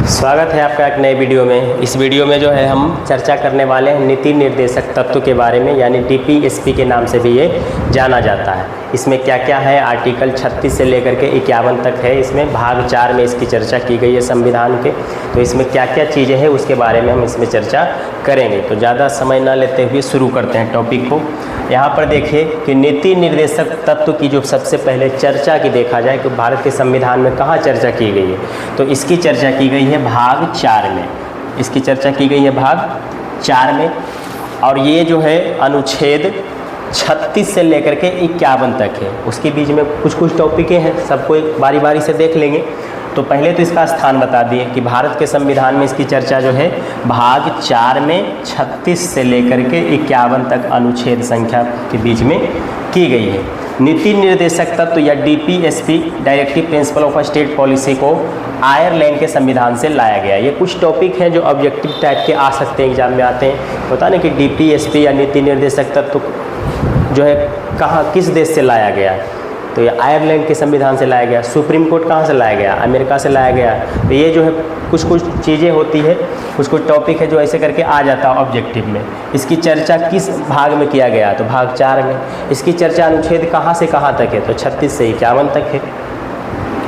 स्वागत है आपका एक नए वीडियो में। इस वीडियो में जो है हम चर्चा करने वाले हैं नीति निर्देशक तत्व के बारे में, यानी DPSP के नाम से भी ये जाना जाता है। इसमें क्या क्या है, आर्टिकल 36 से लेकर के 51 तक है। इसमें भाग 4 में इसकी चर्चा की गई है संविधान के। तो इसमें क्या क्या चीज़ें हैं उसके बारे में हम इसमें चर्चा करेंगे। तो ज़्यादा समय ना लेते हुए शुरू करते हैं टॉपिक को। यहाँ पर देखिए कि नीति निर्देशक तत्व की जो सबसे पहले चर्चा की देखा जाए कि भारत के संविधान में कहाँ चर्चा की गई है, तो इसकी चर्चा की गई है भाग 4 में। इसकी चर्चा की गई है भाग 4 में, और ये जो है अनुच्छेद 36 से लेकर के 51 तक है। उसके बीच में कुछ कुछ टॉपिकें हैं, सबको बारी बारी से देख लेंगे। तो पहले तो इसका स्थान बता दिए कि भारत के संविधान में इसकी चर्चा जो है भाग 4 में 36 से लेकर के 51 तक अनुच्छेद संख्या के बीच में की गई है। नीति निर्देशक तत्व या DPSP directive principle of state policy को आयरलैंड के संविधान से लाया गया। ये कुछ टॉपिक हैं जो ऑब्जेक्टिव टाइप के आ सकते हैं, एग्जाम में आते हैं। पता नहीं कि DPSP या नीति निर्देशक तत्व जो है कहाँ किस देश से लाया गया है, तो ये आयरलैंड के संविधान से लाया गया। सुप्रीम कोर्ट कहाँ से लाया गया, अमेरिका से लाया गया। तो ये जो है कुछ कुछ चीज़ें होती है, कुछ कुछ टॉपिक है जो ऐसे करके आ जाता है ऑब्जेक्टिव में। इसकी चर्चा किस भाग में किया गया, तो भाग 4 में। इसकी चर्चा अनुच्छेद कहाँ से कहाँ तक है, तो 36 से 51 तक है।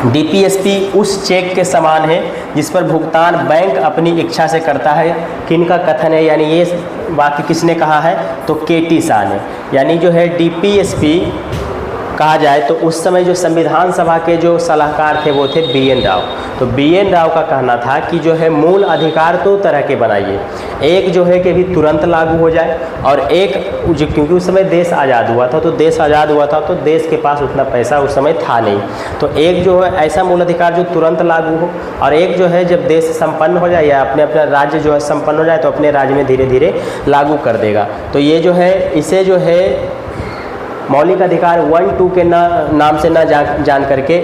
DPSP उस चेक के समान है जिस पर भुगतान बैंक अपनी इच्छा से करता है। किनका कथन है, यानी ये वाक्य किसने कहा है, तो KT शाह ने। यानी जो है DPSP कहा जाए तो उस समय जो संविधान सभा के जो सलाहकार थे वो थे BN राव। तो BN राव का कहना था कि जो है मूल अधिकार दो तरह के बनाइए, एक जो है कि अभी तुरंत लागू हो जाए, और एक जो क्योंकि उस समय देश आज़ाद हुआ था, तो देश आज़ाद हुआ था तो देश के पास उतना पैसा उस समय था नहीं। तो एक जो है ऐसा मूल अधिकार जो तुरंत लागू हो, और एक जो है जब देश संपन्न हो जाए या अपने अपना राज्य जो है संपन्न हो जाए तो अपने राज्य में धीरे धीरे लागू कर देगा। तो ये जो है इसे जो है मौलिक अधिकार 1-2 के नाम से ना जान करके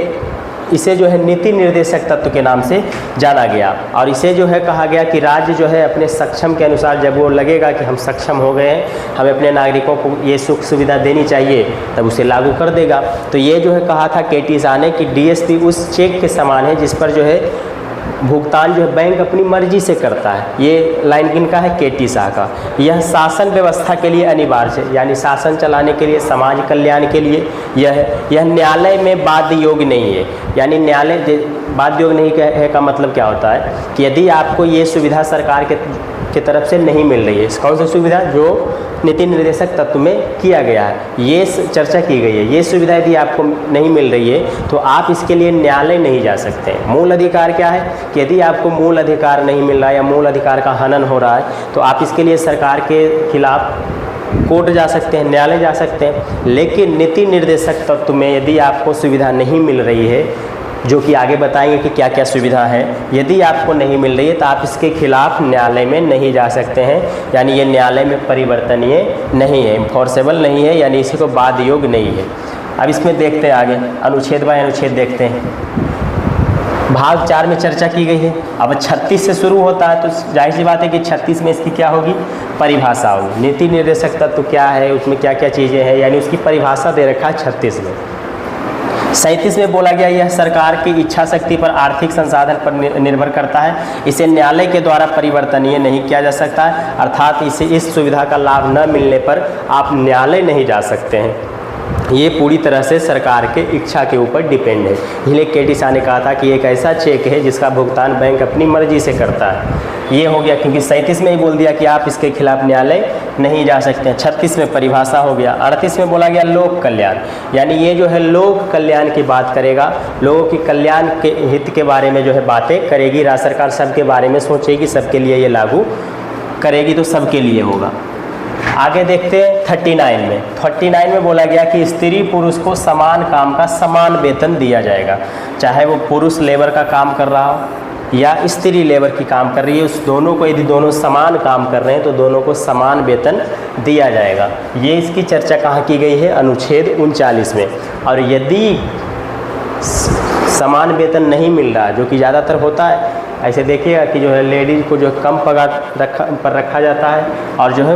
इसे जो है नीति निर्देशक तत्व के नाम से जाना गया। और इसे जो है कहा गया कि राज्य जो है अपने सक्षम के अनुसार, जब वो लगेगा कि हम सक्षम हो गए हैं, हमें अपने नागरिकों को ये सुख सुविधा देनी चाहिए, तब उसे लागू कर देगा। तो ये जो है कहा था KT शाह ने कि DSP उस चेक के समान है जिस पर जो है भुगतान जो है बैंक अपनी मर्जी से करता है। ये लाइन किनका है, KT शाह का। यह शासन व्यवस्था के लिए अनिवार्य है, यानी शासन चलाने के लिए, समाज कल्याण के लिए यह न्यायालय में बाध्य योग्य नहीं है। यानी न्यायालय बाध्य योग्य नहीं है का मतलब क्या होता है कि यदि आपको ये सुविधा सरकार के तरफ से नहीं मिल रही है, कौन सी सुविधा, जो नीति निर्देशक तत्व में किया गया है, ये चर्चा की गई है, ये सुविधा यदि आपको नहीं मिल रही है तो आप इसके लिए न्यायालय नहीं जा सकते हैं। मूल अधिकार क्या है कि यदि आपको मूल अधिकार नहीं मिल रहा है या मूल अधिकार का हनन हो रहा है तो आप इसके लिए सरकार के खिलाफ कोर्ट जा सकते हैं, न्यायालय जा सकते हैं। लेकिन नीति निर्देशक तत्व में यदि आपको सुविधा नहीं मिल रही है, जो कि आगे बताएंगे कि क्या क्या सुविधा है, यदि आपको नहीं मिल रही है तो आप इसके खिलाफ न्यायालय में नहीं जा सकते हैं। यानी ये न्यायालय में परिवर्तनीय नहीं है, इन्फोर्सेबल नहीं है, यानी इसी को बाध्य योग्य नहीं है। अब इसमें देखते हैं आगे, अनुच्छेद बाय अनुच्छेद देखते हैं। भाग 4 में चर्चा की गई है। अब 36 से शुरू होता है तो जाहिर सी बात है कि 36 में इसकी क्या होगी, परिभाषा होगी। नीति निर्देशक तत्व क्या है, उसमें क्या क्या चीज़ें हैं, यानी उसकी परिभाषा दे रखा है 36 में। 37 में बोला गया यह सरकार की इच्छा शक्ति पर, आर्थिक संसाधन पर निर्भर करता है। इसे न्यायालय के द्वारा परिवर्तनीय नहीं किया जा सकता है, अर्थात इसे इस सुविधा का लाभ न मिलने पर आप न्यायालय नहीं जा सकते हैं। ये पूरी तरह से सरकार के इच्छा के ऊपर डिपेंड है। इसलिए KT शाह ने कहा था कि एक ऐसा चेक है जिसका भुगतान बैंक अपनी मर्जी से करता है। ये हो गया, क्योंकि 37 में ही बोल दिया कि आप इसके खिलाफ न्यायालय नहीं जा सकते हैं। 36 में परिभाषा हो गया। 38 में बोला गया लोक कल्याण, यानी ये जो है लोक कल्याण की बात करेगा, लोगों की कल्याण के हित के बारे में जो है बातें करेगी। राज्य सरकार सबके बारे में सोचेगी, सबके लिए ये लागू करेगी, तो सबके लिए होगा। आगे देखते हैं 39 में बोला गया कि स्त्री पुरुष को समान काम का समान वेतन दिया जाएगा, चाहे वो पुरुष लेबर का काम कर रहा हो या स्त्री लेबर की काम कर रही है। उस दोनों को, यदि दोनों समान काम कर रहे हैं तो दोनों को समान वेतन दिया जाएगा। ये इसकी चर्चा कहाँ की गई है, अनुच्छेद 39 में। और यदि समान वेतन नहीं मिल रहा, जो कि ज़्यादातर होता है, ऐसे देखिएगा कि जो है लेडीज़ को जो कम पगार पर रखा जाता है और जो है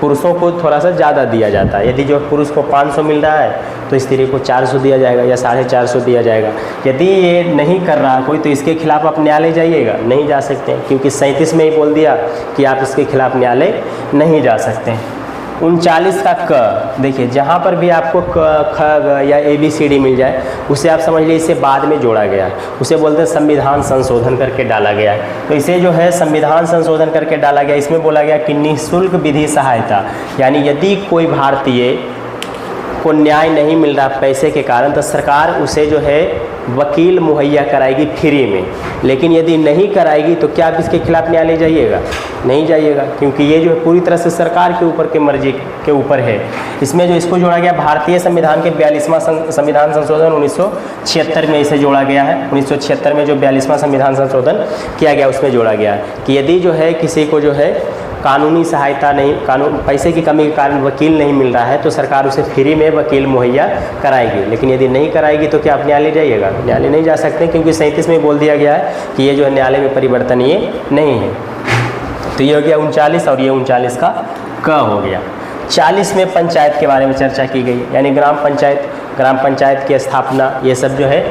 पुरुषों को थोड़ा सा ज़्यादा दिया जाता है। यदि जो पुरुष को 500 मिल रहा है तो स्त्री को 400 दिया जाएगा या 450 दिया जाएगा। यदि ये नहीं कर रहा कोई तो इसके खिलाफ आप न्यायालय जाइएगा, नहीं जा सकते हैं, क्योंकि 37 में ही बोल दिया कि आप इसके खिलाफ न्यायालय नहीं जा सकते हैं। 39 का क, देखिए जहाँ पर भी आपको क, ख, ग या ABCD मिल जाए उसे आप समझ लीजिए इसे बाद में जोड़ा गया है, उसे बोलते हैं संविधान संशोधन करके डाला गया है। तो इसे जो है संविधान संशोधन करके डाला गया। इसमें बोला गया कि निःशुल्क विधि सहायता, यानी यदि कोई भारतीय को न्याय नहीं मिल रहा पैसे के कारण तो सरकार उसे जो है वकील मुहैया कराएगी फ्री में। लेकिन यदि नहीं कराएगी तो क्या आप इसके खिलाफ न्यायालय जाइएगा? नहीं जाइएगा, क्योंकि ये जो है पूरी तरह से सरकार के ऊपर के मर्जी के ऊपर है। इसमें जो इसको जोड़ा गया भारतीय संविधान के 42वां संविधान संशोधन 1976 में इसे जोड़ा गया है। 1976 में जो 42वां संविधान संशोधन किया गया उसमें जोड़ा गया है कि यदि जो है किसी को जो है कानूनी सहायता नहीं, पैसे की कमी के कारण वकील नहीं मिल रहा है तो सरकार उसे फ्री में वकील मुहैया कराएगी। लेकिन यदि नहीं कराएगी तो क्या आप न्यायालय जाइएगा? न्यायालय नहीं जा सकते, क्योंकि 37 में बोल दिया गया है कि ये जो है न्यायालय में परिवर्तनीय नहीं है। तो ये हो गया 39 और ये 39 का क हो गया। 40 में पंचायत के बारे में चर्चा की गई, यानी ग्राम पंचायत की स्थापना, ये सब जो है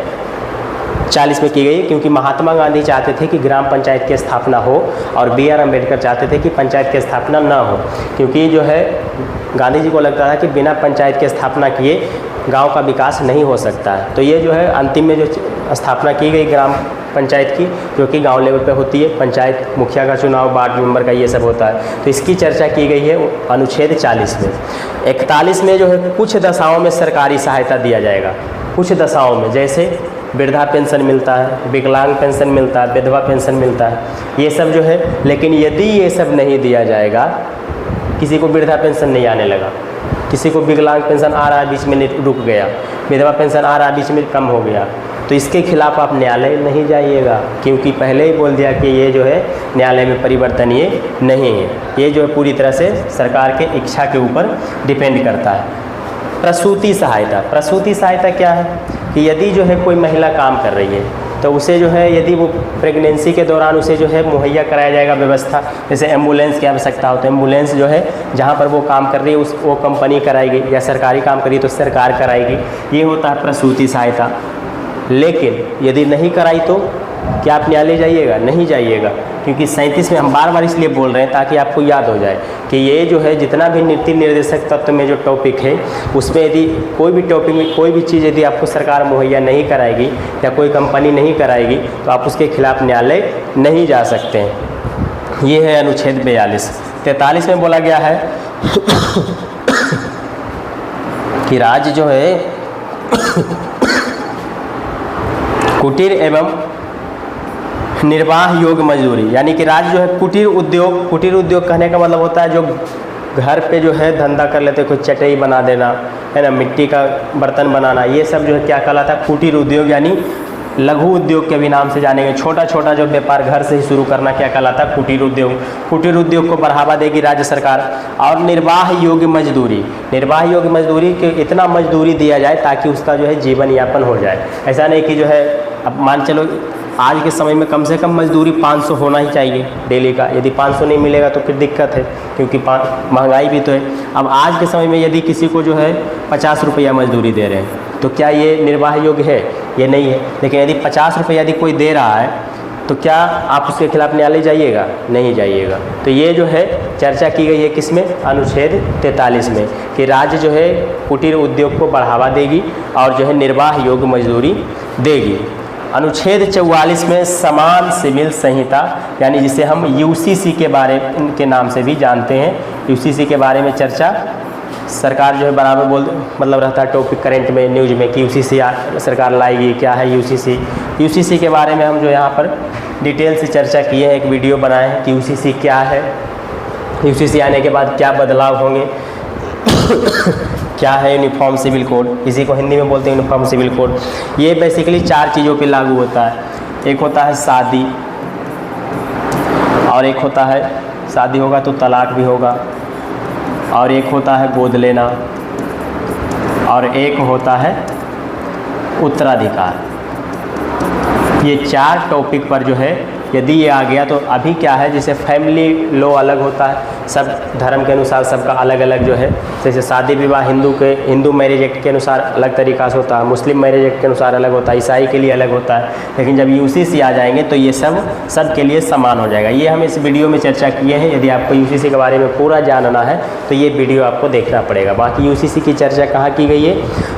40 में की गई, क्योंकि महात्मा गांधी चाहते थे कि ग्राम पंचायत की स्थापना हो और BR अम्बेडकर चाहते थे कि पंचायत की स्थापना ना हो, क्योंकि जो है गांधी जी को लगता था कि बिना पंचायत की स्थापना किए गांव का विकास नहीं हो सकता है। तो ये जो है अंतिम में जो स्थापना की गई ग्राम पंचायत की, जो कि गांव लेवल पे होती है, पंचायत मुखिया का चुनाव, वार्ड मेंबर का, ये सब होता है। तो इसकी चर्चा की गई है अनुच्छेद 40 में। 41 में जो है कुछ दशाओं में सरकारी सहायता दिया जाएगा, कुछ दशाओं में, जैसे वृद्धा पेंशन मिलता है, विकलांग पेंशन मिलता है, विधवा पेंशन मिलता है, ये सब जो है। लेकिन यदि ये सब नहीं दिया जाएगा, किसी को वृद्धा पेंशन नहीं आने लगा, किसी को विकलांग पेंशन आ रहा है बीच में रुक गया, विधवा पेंशन आ रहा है बीच में कम हो गया, तो इसके खिलाफ आप न्यायालय नहीं जाइएगा, क्योंकि पहले ही बोल दिया कि ये जो है न्यायालय में परिवर्तनीय नहीं है। ये जो है पूरी तरह से सरकार के इच्छा के ऊपर डिपेंड करता है। प्रसूति सहायता क्या है कि यदि जो है कोई महिला काम कर रही है तो उसे जो है यदि वो प्रेगनेंसी के दौरान उसे जो है मुहैया कराया जाएगा व्यवस्था, जैसे एम्बुलेंस की आवश्यकता हो तो एम्बुलेंस जो है जहाँ पर वो काम कर रही है वो कंपनी कराएगी, या सरकारी काम कर रही है तो सरकार कराएगी। ये होता है प्रसूति सहायता। लेकिन यदि नहीं कराई तो क्या आप न्यायालय जाइएगा? नहीं जाइएगा, क्योंकि 37 में हम बार बार इसलिए बोल रहे हैं ताकि आपको याद हो जाए कि ये जो है जितना भी नीति निर्देशक तत्व में जो टॉपिक है उसमें यदि कोई भी टॉपिक में कोई भी चीज़ यदि आपको सरकार मुहैया नहीं कराएगी या कोई कंपनी नहीं कराएगी तो आप उसके खिलाफ न्यायालय नहीं जा सकते हैं। ये है अनुच्छेद 42। 43 में बोला गया है कि राज्य जो है कुटीर एवं निर्वाह योग्य मजदूरी, यानी कि राज्य जो है कुटीर उद्योग कहने का मतलब होता है जो घर पे जो है धंधा कर लेते, कोई चटई बना देना है ना, मिट्टी का बर्तन बनाना, ये सब जो है क्या कहलाता है? कुटीर उद्योग, यानी लघु उद्योग के भी नाम से जानेंगे। छोटा छोटा जो व्यापार घर से ही शुरू करना क्या कहलाता है? कुटीर उद्योग। कुटीर उद्योग को बढ़ावा देगी राज्य सरकार। और निर्वाह योग्य मजदूरी के इतना मजदूरी दिया जाए ताकि उसका जो है जीवन यापन हो जाए। ऐसा नहीं कि जो है अब मान चलो आज के समय में कम से कम मजदूरी 500 होना ही चाहिए डेली का। यदि 500 नहीं मिलेगा तो फिर दिक्कत है, क्योंकि महंगाई भी तो है। अब आज के समय में यदि किसी को जो है 50 रुपया मजदूरी दे रहे हैं तो क्या ये निर्वाह योग्य है? ये नहीं है। लेकिन यदि 50 रुपया यदि कोई दे रहा है तो क्या आप उसके खिलाफ न्यायालय जाइएगा? नहीं जाइएगा। तो ये जो है चर्चा की गई है किसमें? अनुच्छेद 43 में, कि राज्य जो है कुटीर उद्योग को बढ़ावा देगी और जो है निर्वाह योग्य मजदूरी देगी। अनुच्छेद 44 में समान सिविल संहिता, यानी जिसे हम UCC के नाम से भी जानते हैं, UCC के बारे में चर्चा सरकार जो है बराबर मतलब रहता है टॉपिक करेंट में न्यूज में कि UCC सरकार लाएगी, क्या है UCC के बारे में हम जो यहाँ पर डिटेल से चर्चा किए हैं, एक वीडियो बनाए हैं कि UCC क्या है, UCC आने के बाद क्या बदलाव होंगे, क्या है यूनिफॉर्म सिविल कोड, इसी को हिंदी में बोलते हैं यूनिफॉर्म सिविल कोड। ये बेसिकली 4 चीज़ों पे लागू होता है। एक होता है शादी, और एक होता है शादी होगा तो तलाक भी होगा, और एक होता है गोद लेना, और एक होता है उत्तराधिकार। ये 4 टॉपिक पर जो है यदि ये आ गया तो अभी क्या है, जैसे फैमिली लॉ अलग होता है, सब धर्म के अनुसार सबका अलग अलग जो है, जैसे शादी विवाह हिंदू मैरिज एक्ट के अनुसार अलग तरीक़ा से होता है, मुस्लिम मैरिज एक्ट के अनुसार अलग होता है, ईसाई के लिए अलग होता है। लेकिन जब यूसीसी आ जाएंगे तो ये सब के लिए समान हो जाएगा। ये हम इस वीडियो में चर्चा किए हैं। यदि आपको यूसीसी के बारे में पूरा जानना है तो ये वीडियो आपको देखना पड़ेगा। बाकी यूसीसी की चर्चा कहाँ की गई है,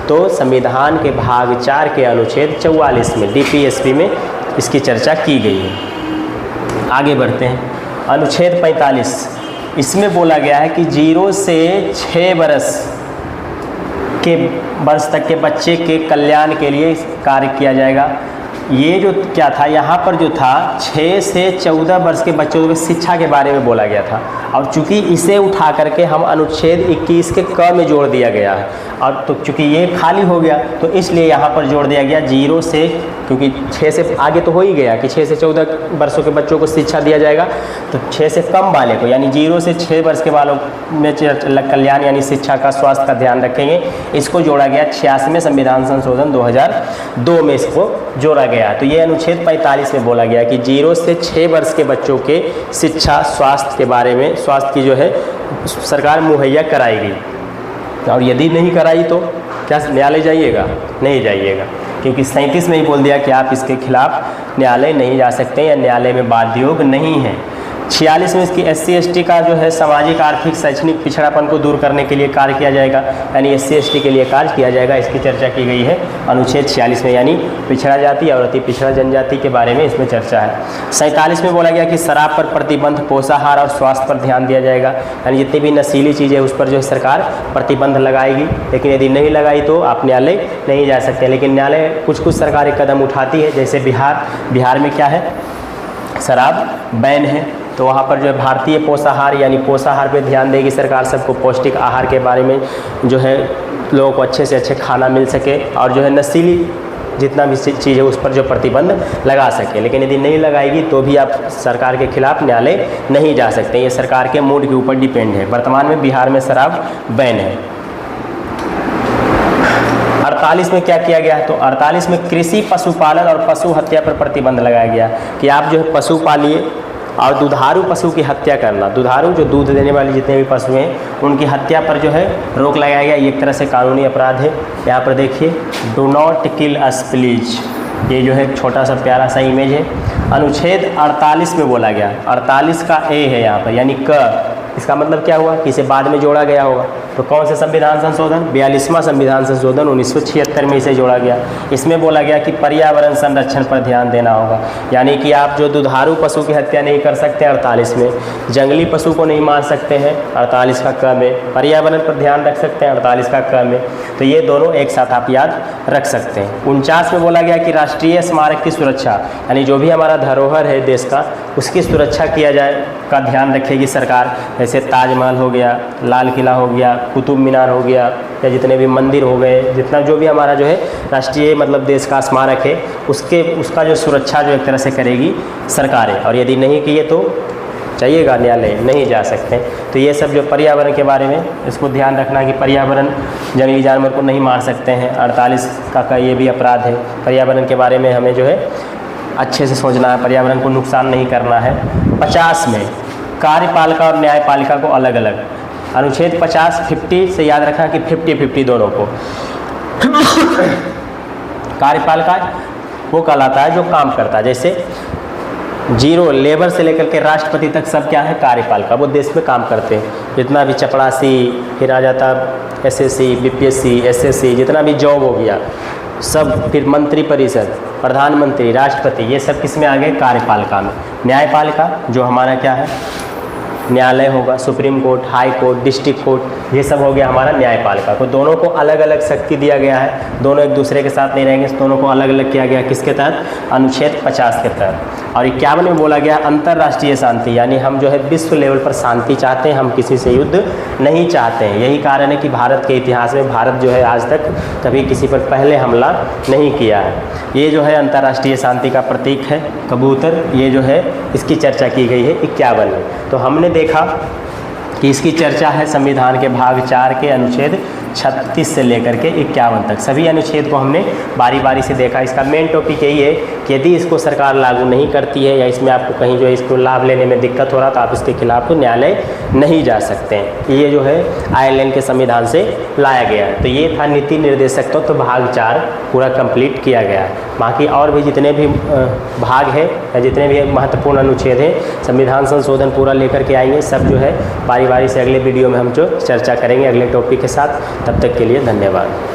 तो संविधान के भाग 4 के अनुच्छेद 44 में डीपीएसपी में इसकी चर्चा की गई है। आगे बढ़ते हैं। अनुच्छेद 45, इसमें बोला गया है कि 0 से 6 वर्ष तक के बच्चे के कल्याण के लिए कार्य किया जाएगा। ये जो क्या था, यहाँ पर जो था 6 से 14 वर्ष के बच्चों को शिक्षा के बारे में बोला गया था, और चूंकि इसे उठा करके हम अनुच्छेद 21 के क में जोड़ दिया गया है, और तो चूंकि ये खाली हो गया तो इसलिए यहाँ पर जोड़ दिया गया 0 से, क्योंकि 6 से आगे तो हो ही गया कि 6 से 14 वर्षों के बच्चों को शिक्षा दिया जाएगा, तो 6 से कम वाले को यानी 0 से 6 वर्ष के वालों में कल्याण यानी शिक्षा का, स्वास्थ्य का ध्यान रखेंगे। इसको जोड़ा गया 86वें संविधान संशोधन 2002 में इसको जोड़ा गया। तो ये अनुच्छेद 45 में बोला गया कि 0 से 6 वर्ष के बच्चों के शिक्षा, स्वास्थ्य के बारे में, स्वास्थ्य की जो है सरकार मुहैया कराएगी, और यदि नहीं कराई तो क्या न्यायालय जाइएगा? नहीं जाइएगा, क्योंकि 37 में ही बोल दिया कि आप इसके खिलाफ न्यायालय नहीं जा सकते या न्यायालय में बाध्य योग नहीं है। 46 में इसकी SC/ST का जो है सामाजिक आर्थिक शैक्षणिक पिछड़ापन को दूर करने के लिए कार्य किया जाएगा, यानी SC/ST के लिए कार्य किया जाएगा। इसकी चर्चा की गई है अनुच्छेद 46 में, यानी पिछड़ा जाति और अति पिछड़ा जनजाति के बारे में इसमें चर्चा है। 47 में बोला गया कि शराब पर प्रतिबंध, पोषाहार और स्वास्थ्य पर ध्यान दिया जाएगा, यानी जितनी भी नशीली चीज़ें उस पर जो है सरकार प्रतिबंध लगाएगी। लेकिन यदि नहीं लगाई तो आप न्यायालय नहीं जा सकते। लेकिन न्यायालय कुछ सरकारें कदम उठाती है, जैसे बिहार में क्या है, शराब बैन है, तो वहाँ पर जो है भारतीय पोषाहार यानी पोषाहार पे ध्यान देगी सरकार, सबको पौष्टिक आहार के बारे में जो है लोगों को अच्छे से अच्छे खाना मिल सके, और जो है नशीली जितना भी चीज़ है उस पर जो प्रतिबंध लगा सके। लेकिन यदि नहीं लगाएगी तो भी आप सरकार के खिलाफ न्यायालय नहीं जा सकते। ये सरकार के मूड के ऊपर डिपेंड है। वर्तमान में बिहार में शराब बैन है। 48 में क्या किया गया, तो 48 में कृषि, पशुपालन और पशु हत्या पर प्रतिबंध लगाया गया कि आप जो है पशु पालिए, और दुधारू पशु की हत्या करना, दुधारू जो दूध देने वाले जितने भी पशु हैं उनकी हत्या पर जो है रोक लगाया गया। ये एक तरह से कानूनी अपराध है। यहाँ पर देखिए, do not kill us please, ये जो है छोटा सा प्यारा सा इमेज है। अनुच्छेद 48 में बोला गया, 48 का ए है यहाँ पर, यानी क, इसका मतलब क्या हुआ कि इसे बाद में जोड़ा गया होगा। तो कौन से संविधान संशोधन? 42वां संविधान संशोधन 1976 में इसे जोड़ा गया। इसमें बोला गया कि पर्यावरण संरक्षण पर ध्यान देना होगा, यानी कि आप जो दुधारू पशु की हत्या नहीं कर सकते 48 में, जंगली पशु को नहीं मार सकते हैं 48 का क में, पर्यावरण पर ध्यान रख सकते हैं 48 का क में। तो ये दोनों एक साथ आप याद रख सकते हैं। 49 में बोला गया कि राष्ट्रीय स्मारक की सुरक्षा, यानी जो भी हमारा धरोहर है देश का, उसकी सुरक्षा किया जाए का ध्यान रखेगी सरकार। जैसे ताजमहल हो गया, लाल किला हो गया, कुतुब मीनार हो गया, या जितने भी मंदिर हो गए, जितना जो भी हमारा जो है राष्ट्रीय मतलब देश का स्मारक है, उसका जो सुरक्षा जो एक तरह से करेगी सरकारें। और यदि नहीं किए तो चाहिएगा न्यायालय, नहीं जा सकते। तो ये सब जो पर्यावरण के बारे में इसको ध्यान रखना कि पर्यावरण, जंगली जानवर को नहीं मार सकते हैं। 48 का ये भी अपराध है। पर्यावरण के बारे में हमें जो है अच्छे से सोचना है, पर्यावरण को नुकसान नहीं करना है। 50 में कार्यपालिका और न्यायपालिका को अलग अलग, अनुच्छेद 50 से याद रखना कि 50-50 दोनों को। कार्यपालिका वो कहलाता है जो काम करता है, जैसे 0 लेबर से लेकर के राष्ट्रपति तक सब क्या है, कार्यपालिका, वो देश में काम करते हैं। जितना भी चपरासी, फिर आ जाता SSC, BPSC, SSC, जितना भी जॉब हो गया सब, फिर मंत्री परिषद, प्रधानमंत्री, राष्ट्रपति, ये सब किस में आ गए, कार्यपालिका में। न्यायपालिका जो हमारा क्या है, न्यायालय होगा, supreme court, high court, district court, ये सब हो गया हमारा न्यायपालिका। तो दोनों को अलग अलग शक्ति दिया गया है, दोनों एक दूसरे के साथ नहीं रहेंगे, दोनों को अलग अलग किया गया। किसके तहत, अनुच्छेद 50 के तहत। और 51 में बोला गया अंतर्राष्ट्रीय शांति, यानी हम जो है विश्व लेवल पर शांति चाहते हैं, हम किसी से युद्ध नहीं चाहते हैं। यही कारण है कि भारत के इतिहास में भारत जो है आज तक कभी किसी पर पहले हमला नहीं किया है। ये जो है अंतर्राष्ट्रीय शांति का प्रतीक है कबूतर, ये जो है इसकी चर्चा की गई है 51 में। तो हमने देखा कि इसकी चर्चा है संविधान के भाग 4 के अनुच्छेद 36 से लेकर के 51 तक सभी अनुच्छेद को हमने बारी बारी से देखा। इसका मेन टॉपिक यही है कि यदि इसको सरकार लागू नहीं करती है या इसमें आपको कहीं जो है इसको लाभ लेने में दिक्कत हो रहा तो आप इसके खिलाफ न्यायालय नहीं जा सकते हैं। ये जो है आयरलैंड के संविधान से लाया गया है। तो ये था नीति निर्देशक तत्व भाग 4 पूरा कंप्लीट किया गया है। बाकी और भी जितने भी भाग है या जितने भी महत्वपूर्ण अनुच्छेद हैं संविधान संशोधन पूरा लेकर के आएंगे। सब जो है बारी बारी से अगले वीडियो में हम जो चर्चा करेंगे अगले टॉपिक के साथ। तब तक के लिए धन्यवाद।